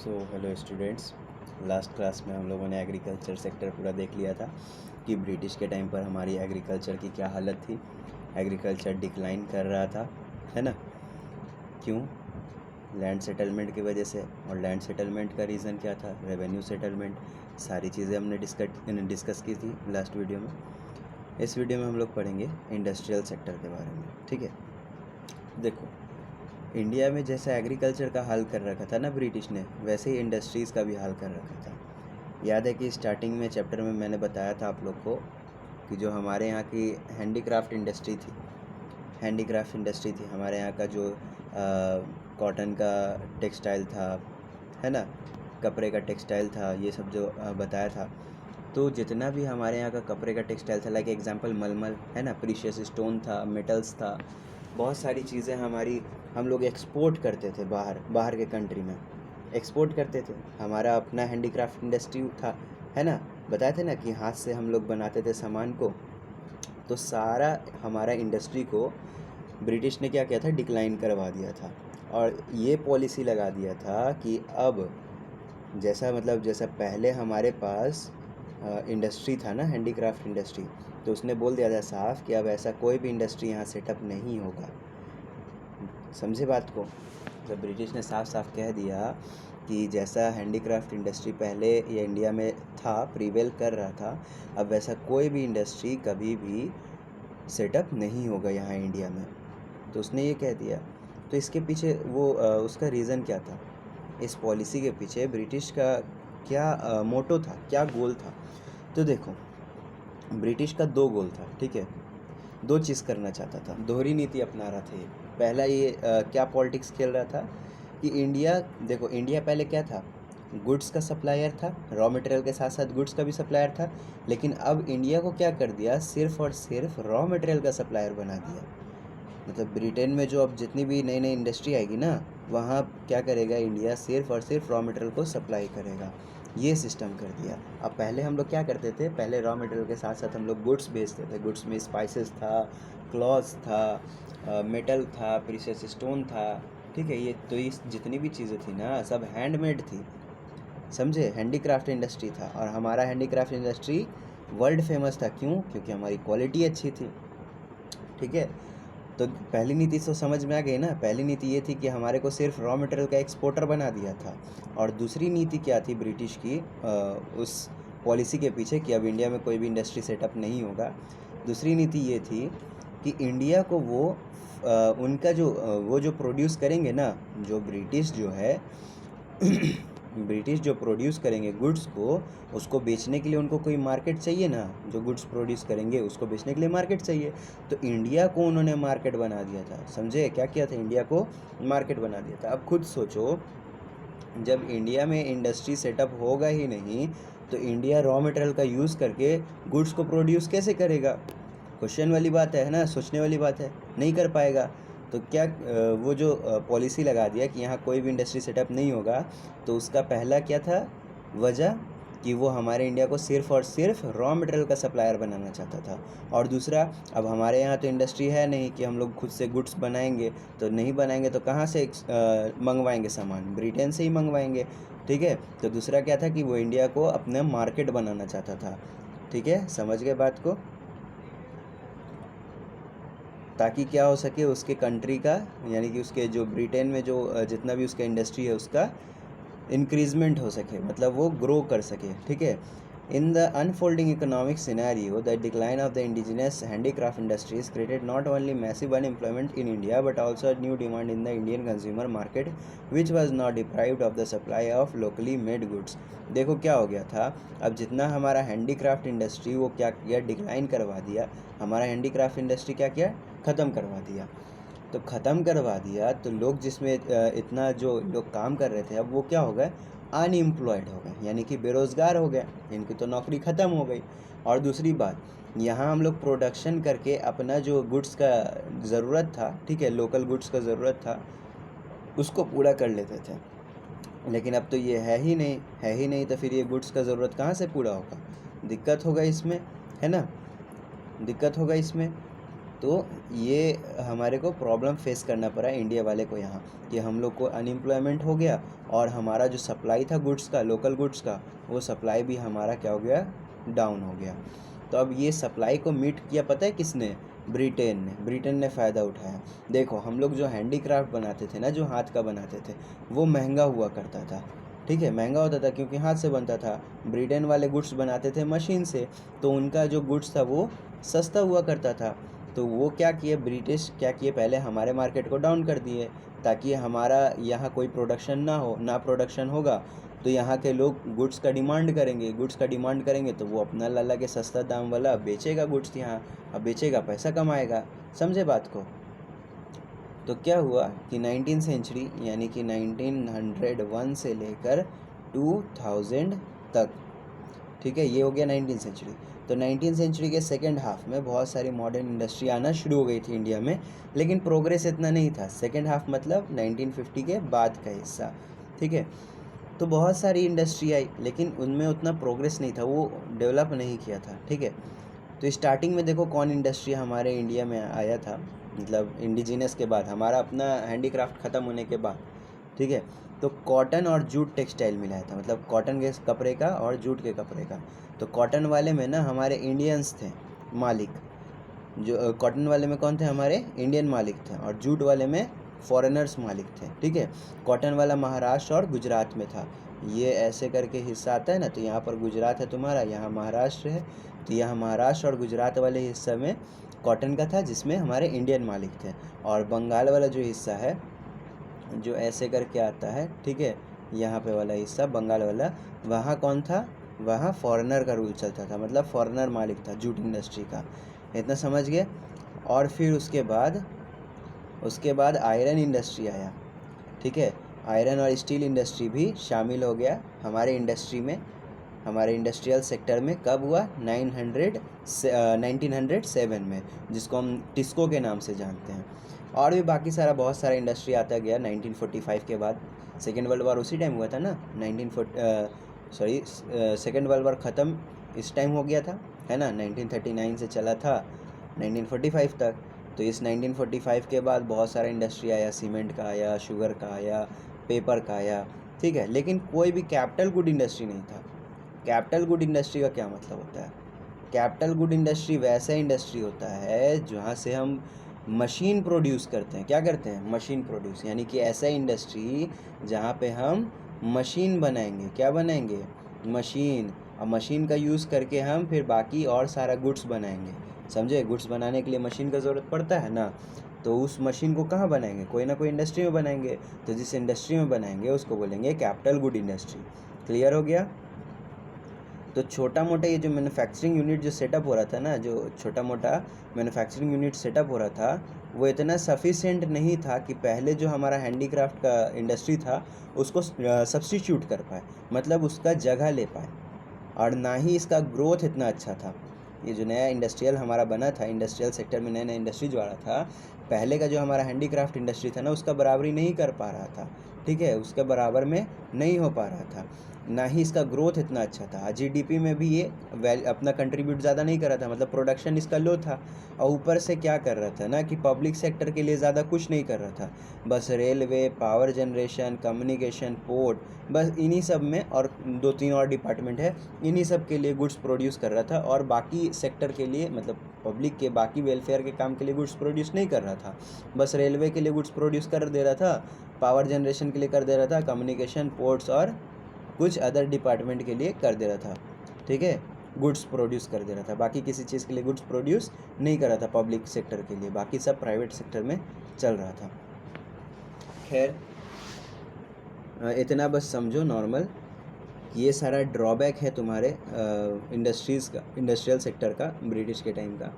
Hello students. Last class में हम लोगों ने एग्रीकल्चर सेक्टर पूरा देख लिया था कि ब्रिटिश के टाइम पर हमारी एग्रीकल्चर की क्या हालत थी। एग्रीकल्चर डिक्लाइन कर रहा था, है ना। क्यों? लैंड सेटलमेंट की वजह से। और लैंड सेटलमेंट का रीज़न क्या था? Revenue settlement. सारी चीज़ें हमने डिस्कस की थी लास्ट वीडियो में। इस वीडियो में हम लोग पढ़ेंगे इंडस्ट्रियल सेक्टर के बारे में। ठीक है, देखो, इंडिया में जैसा एग्रीकल्चर का हाल कर रखा था ना ब्रिटिश ने, वैसे ही इंडस्ट्रीज़ का भी हाल कर रखा था। याद है कि स्टार्टिंग में चैप्टर में मैंने बताया था आप लोग को कि जो हमारे यहाँ की हैंडीक्राफ्ट इंडस्ट्री थी हमारे यहाँ का जो कॉटन का टेक्सटाइल था, है ना, कपड़े का टेक्सटाइल था, ये सब जो बताया था। तो जितना भी हमारे यहाँ का कपड़े का टेक्सटाइल था, लाइक एग्जांपल मलमल, है ना, प्रीशियस स्टोन था, मेटल्स था, बहुत सारी चीज़ें हम लोग एक्सपोर्ट करते थे बाहर के कंट्री में एक्सपोर्ट करते थे। हमारा अपना हैंडीक्राफ्ट इंडस्ट्री था, है ना। बताए थे ना कि हाथ से हम लोग बनाते थे सामान को। तो सारा हमारा इंडस्ट्री को ब्रिटिश ने क्या किया था? डिक्लाइन करवा दिया था। और ये पॉलिसी लगा दिया था कि अब जैसा पहले हमारे पास इंडस्ट्री था ना, हैंडीक्राफ्ट इंडस्ट्री, तो उसने बोल दिया था साफ कि अब ऐसा कोई भी इंडस्ट्री यहाँ सेटअप नहीं होगा। समझे बात को? जब ब्रिटिश ने साफ साफ कह दिया कि जैसा हैंडीक्राफ्ट इंडस्ट्री पहले ये इंडिया में था, प्रीवेल कर रहा था, अब वैसा कोई भी इंडस्ट्री कभी भी सेटअप नहीं होगा यहाँ इंडिया में। तो उसने ये कह दिया। तो इसके पीछे उसका रीज़न क्या था? इस पॉलिसी के पीछे ब्रिटिश का क्या मोटो था, क्या गोल था? तो देखो, ब्रिटिश का 2 गोल था, ठीक है। 2 चीज़ करना चाहता था, दोहरी नीति अपना रहा था ये। पहला ये क्या पॉलिटिक्स खेल रहा था कि इंडिया पहले क्या था? गुड्स का सप्लायर था, रॉ मटेरियल के साथ साथ गुड्स का भी सप्लायर था। लेकिन अब इंडिया को क्या कर दिया? सिर्फ और सिर्फ रॉ मटेरियल का सप्लायर बना दिया। मतलब ब्रिटेन में जो अब जितनी भी नई नई इंडस्ट्री आएगी ना, वहाँ क्या करेगा? इंडिया सिर्फ और सिर्फ रॉ मटेरियल को सप्लाई करेगा। ये सिस्टम कर दिया। अब पहले हम लोग क्या करते थे? पहले रॉ मटेरियल के साथ साथ हम लोग गुड्स बेचते थे। गुड्स में स्पाइसेस था, क्लॉथ्स था, मेटल था, प्रीशियस स्टोन था, ठीक है। ये जितनी भी चीज़ें थी ना, सब हैंडमेड थी, समझे। हैंडीक्राफ्ट इंडस्ट्री था। और हमारा हैंडीक्राफ्ट इंडस्ट्री वर्ल्ड फेमस था। क्यों? क्योंकि हमारी क्वालिटी अच्छी थी, ठीक है। तो पहली नीति तो समझ में आ गई ना। पहली नीति ये थी कि हमारे को सिर्फ रॉ मटेरियल का एक्सपोर्टर बना दिया था। और दूसरी नीति क्या थी ब्रिटिश की उस पॉलिसी के पीछे कि अब इंडिया में कोई भी इंडस्ट्री सेटअप नहीं होगा? दूसरी नीति ये थी कि इंडिया को वो जो प्रोड्यूस करेंगे ना, जो ब्रिटिश जो प्रोड्यूस करेंगे गुड्स को, उसको बेचने के लिए उनको कोई मार्केट चाहिए ना। जो गुड्स प्रोड्यूस करेंगे उसको बेचने के लिए मार्केट चाहिए। तो इंडिया को उन्होंने मार्केट बना दिया था, समझे। क्या किया था? इंडिया को मार्केट बना दिया था। अब खुद सोचो, जब इंडिया में इंडस्ट्री सेटअप होगा ही नहीं, तो इंडिया रॉ मटेरियल का यूज़ करके गुड्स को प्रोड्यूस कैसे करेगा? क्वेश्चन वाली बात है ना, सोचने वाली बात है। नहीं कर पाएगा। तो वो जो पॉलिसी लगा दिया कि यहाँ कोई भी इंडस्ट्री सेटअप नहीं होगा, तो उसका पहला क्या था वजह? कि वो हमारे इंडिया को सिर्फ और सिर्फ रॉ मटेरियल का सप्लायर बनाना चाहता था। और दूसरा, अब हमारे यहाँ तो इंडस्ट्री है नहीं कि हम लोग खुद से गुड्स बनाएंगे। तो नहीं बनाएंगे तो कहाँ से मंगवाएंगे सामान? ब्रिटेन से ही मंगवाएंगे, ठीक है। तो दूसरा क्या था कि वो इंडिया को अपना मार्केट बनाना चाहता था, ठीक है। समझ गए बात को? ताकि क्या हो सके, उसके कंट्री का, यानी कि उसके जो ब्रिटेन में जो जितना भी उसका इंडस्ट्री है उसका इंक्रीजमेंट हो सके, मतलब वो ग्रो कर सके, ठीक है। In the unfolding economic scenario, the decline of the indigenous handicraft industries created not only massive unemployment in India but also new demand in the Indian consumer market which was not deprived of the supply of locally made goods. देखो क्या हो गया था, अब जितना हमारा handicraft industry वो क्या किया? डिक्लाइन करवा दिया। हमारा हैंडीक्राफ्ट इंडस्ट्री क्या किया? ख़त्म करवा दिया। तो ख़त्म करवा दिया तो लोग जिसमें इतना जो लोग काम कर रहे थे, अब वो क्या हो गए? अनएम्प्लॉयड हो गए, यानी कि बेरोज़गार हो गए। इनकी तो नौकरी ख़त्म हो गई। और दूसरी बात, यहाँ हम लोग प्रोडक्शन करके अपना जो गुड्स का ज़रूरत था, ठीक है, लोकल गुड्स का ज़रूरत था, उसको पूरा कर लेते थे। लेकिन अब तो ये है ही नहीं, तो फिर ये गुड्स का ज़रूरत कहाँ से पूरा होगा? दिक्कत होगा इसमें, है ना, दिक्कत होगा इसमें। तो ये हमारे को प्रॉब्लम फेस करना पड़ा इंडिया वाले को यहाँ, कि हम लोग को अनएम्प्लॉयमेंट हो गया और हमारा जो सप्लाई था गुड्स का, लोकल गुड्स का, वो सप्लाई भी हमारा क्या हो गया, डाउन हो गया। तो अब ये सप्लाई को मीट किया पता है किसने, ब्रिटेन ने फ़ायदा उठाया। देखो हम लोग जो हैंडीक्राफ्ट बनाते थे ना, जो हाथ का बनाते थे, वो महंगा हुआ करता था, ठीक है, महंगा होता था क्योंकि हाथ से बनता था। ब्रिटेन वाले गुड्स बनाते थे मशीन से, तो उनका जो गुड्स था वो सस्ता हुआ करता था। तो वो क्या किए, ब्रिटिश क्या किए, पहले हमारे मार्केट को डाउन कर दिए ताकि हमारा यहाँ कोई प्रोडक्शन ना हो, ना प्रोडक्शन होगा तो यहाँ के लोग गुड्स का डिमांड करेंगे, तो वो अपना ला ला के सस्ता दाम वाला बेचेगा गुड्स यहाँ, अब बेचेगा पैसा कमाएगा। समझे बात को। तो क्या हुआ कि 19 सेंचुरी यानी कि 1901 से लेकर 2000 तक, ठीक है, ये हो गया 19 सेंचुरी। तो 19 सेंचुरी के सेकेंड हाफ में बहुत सारी मॉडर्न इंडस्ट्री आना शुरू हो गई थी इंडिया में, लेकिन प्रोग्रेस इतना नहीं था। सेकेंड हाफ मतलब 1950 के बाद का हिस्सा, ठीक है। तो बहुत सारी इंडस्ट्री आई लेकिन उनमें उतना प्रोग्रेस नहीं था, वो डेवलप नहीं किया था, ठीक है। तो स्टार्टिंग में देखो कौन इंडस्ट्री हमारे इंडिया में आया था, मतलब इंडिजिनस के बाद, हमारा अपना हैंडीक्राफ्ट ख़त्म होने के बाद, ठीक है। तो कॉटन और जूट टेक्सटाइल मिलाया था, मतलब कॉटन के कपड़े का और जूट के कपड़े का। तो कॉटन वाले में ना हमारे इंडियंस थे मालिक, जो कॉटन वाले में कौन थे, हमारे इंडियन मालिक थे, और जूट वाले में फॉरेनर्स मालिक थे, ठीक है। कॉटन वाला महाराष्ट्र और गुजरात में था, ये ऐसे करके हिस्सा आता है ना, तो यहाँ पर गुजरात है तुम्हारा, यहाँ महाराष्ट्र है, तो यहाँ महाराष्ट्र और गुजरात वाले हिस्से में कॉटन का था जिसमें हमारे इंडियन मालिक थे। और बंगाल वाला जो हिस्सा है जो ऐसे करके आता है, ठीक है, यहाँ पे वाला हिस्सा बंगाल वाला, वहाँ कौन था, वहाँ फॉरेनर का रूल चलता था, मतलब फॉरेनर मालिक था जूट इंडस्ट्री का। इतना समझ गए। और फिर उसके बाद आयरन इंडस्ट्री आया, ठीक है। आयरन और स्टील इंडस्ट्री भी शामिल हो गया हमारे इंडस्ट्री में, हमारे इंडस्ट्रियल सेक्टर में। कब हुआ, 1907 में, जिसको हम टिस्को के नाम से जानते हैं। और भी बाकी सारा बहुत सारा इंडस्ट्री आता गया 1945 के बाद। सेकेंड वर्ल्ड वॉर उसी टाइम हुआ था ना, सेकेंड वर्ल्ड वॉर ख़त्म इस टाइम हो गया था, है ना, 1939 से चला था 1945 तक। तो इस 1945 के बाद बहुत सारा इंडस्ट्री आया, सीमेंट का आया, शुगर का आया, पेपर का आया, ठीक है, लेकिन कोई भी कैपिटल गुड इंडस्ट्री नहीं था। कैपिटल गुड इंडस्ट्री का क्या मतलब होता है, कैपिटल गुड इंडस्ट्री वैसा इंडस्ट्री होता है जहाँ से हम मशीन प्रोड्यूस करते हैं। क्या करते हैं, मशीन प्रोड्यूस, यानी कि ऐसा इंडस्ट्री जहाँ पे हम मशीन बनाएंगे। क्या बनाएंगे, मशीन, और मशीन का यूज़ करके हम फिर बाकी और सारा गुड्स बनाएंगे। समझे, गुड्स बनाने के लिए मशीन का ज़रूरत पड़ता है ना, तो उस मशीन को कहाँ बनाएंगे, कोई ना कोई इंडस्ट्री में बनाएंगे। तो जिस इंडस्ट्री में बनाएंगे उसको बोलेंगे कैपिटल गुड इंडस्ट्री। क्लियर हो गया। तो छोटा मोटा ये जो मैन्युफैक्चरिंग यूनिट जो सेटअप हो रहा था ना, जो छोटा मोटा मैन्युफैक्चरिंग यूनिट सेटअप हो रहा था, वो इतना सफिशिएंट नहीं था कि पहले जो हमारा हैंडीक्राफ्ट का इंडस्ट्री था उसको सब्स्टिट्यूट कर पाए, मतलब उसका जगह ले पाए, और ना ही इसका ग्रोथ इतना अच्छा था। ये जो नया इंडस्ट्रियल हमारा बना था, इंडस्ट्रियल सेक्टर में नया नया इंडस्ट्री जो आ रहा था, पहले का जो हमारा हैंडीक्राफ्ट इंडस्ट्री था ना, उसका बराबरी नहीं कर पा रहा था, ठीक है, उसके बराबर में नहीं हो पा रहा था, ना ही इसका ग्रोथ इतना अच्छा था। जीडीपी में भी ये अपना कंट्रीब्यूट ज़्यादा नहीं कर रहा था, मतलब प्रोडक्शन इसका लो था। और ऊपर से क्या कर रहा था ना कि पब्लिक सेक्टर के लिए ज़्यादा कुछ नहीं कर रहा था, बस railway, power generation, communication, port, बस इन्हीं सब में, और 2-3 और डिपार्टमेंट है, इन्हीं सब के लिए गुड्स प्रोड्यूस कर रहा था, और बाकी सेक्टर के लिए, मतलब पब्लिक के बाकी वेलफेयर के काम के लिए गुड्स प्रोड्यूस नहीं कर रहा था। बस रेलवे के लिए गुड्स प्रोड्यूस कर दे रहा था, पावर जनरेशन के लिए कर दे रहा था, कम्युनिकेशन, पोर्ट्स और कुछ अदर डिपार्टमेंट के लिए कर दे रहा था, ठीक है, गुड्स प्रोड्यूस कर दे रहा था। बाकी किसी चीज़ के लिए गुड्स प्रोड्यूस नहीं कर रहा था पब्लिक सेक्टर के लिए, बाकी सब प्राइवेट सेक्टर में चल रहा था। खैर, इतना बस समझो नॉर्मल, ये सारा ड्रॉबैक है तुम्हारे इंडस्ट्रीज़ का, इंडस्ट्रियल सेक्टर का, ब्रिटिश के टाइम का,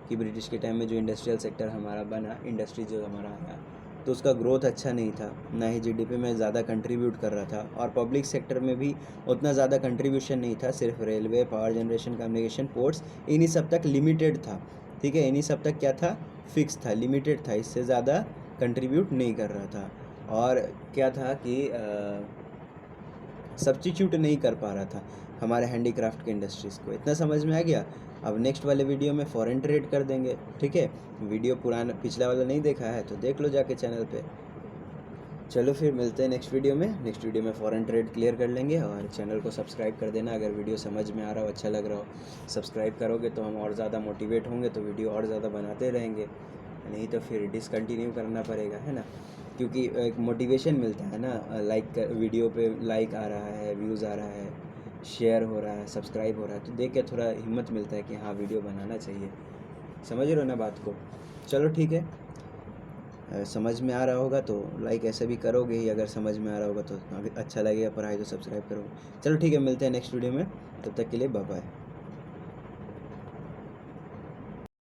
कि ब्रिटिश के टाइम में जो इंडस्ट्रियल सेक्टर हमारा बना, इंडस्ट्री जो हमारा आया, तो उसका ग्रोथ अच्छा नहीं था, ना ही जीडीपी में ज़्यादा कंट्रीब्यूट कर रहा था, और पब्लिक सेक्टर में भी उतना ज़्यादा कंट्रीब्यूशन नहीं था, सिर्फ railway, power generation, communication, ports, इन्हीं सब तक लिमिटेड था, ठीक है, इन्हीं सब तक क्या था, फिक्स था, लिमिटेड था, इससे ज़्यादा कंट्रीब्यूट नहीं कर रहा था। और क्या था कि सब्स्टिट्यूट नहीं कर पा रहा था हमारे हैंडीक्राफ्ट के इंडस्ट्रीज़ को। इतना समझ में आ गया। अब नेक्स्ट वाले वीडियो में फॉरेन ट्रेड कर देंगे, ठीक है। वीडियो पुराना पिछला वाला नहीं देखा है तो देख लो जाके चैनल पे। चलो फिर मिलते हैं नेक्स्ट वीडियो में। नेक्स्ट वीडियो में फॉरेन ट्रेड क्लियर कर लेंगे। और चैनल को सब्सक्राइब कर देना अगर वीडियो समझ में आ रहा हो, अच्छा लग रहा हो। सब्सक्राइब करोगे तो हम और ज़्यादा मोटिवेट होंगे, तो वीडियो और ज़्यादा बनाते रहेंगे, नहीं तो फिर डिसकंटिन्यू करना पड़ेगा, है ना। क्योंकि एक मोटिवेशन मिलता है ना, वीडियो पे लाइक आ रहा है, व्यूज़ आ रहा है, शेयर हो रहा है, सब्सक्राइब हो रहा है, तो देख के थोड़ा हिम्मत मिलता है कि हाँ वीडियो बनाना चाहिए। समझ रहे हो ना बात को। चलो ठीक है, समझ में आ रहा होगा तो लाइक ऐसे भी करोगे ही, अगर समझ में आ रहा होगा तो अच्छा लगेगा पढ़ाई तो सब्सक्राइब करोगे। चलो ठीक है, मिलते हैं नेक्स्ट वीडियो में, तब तक के लिए बाय बाय।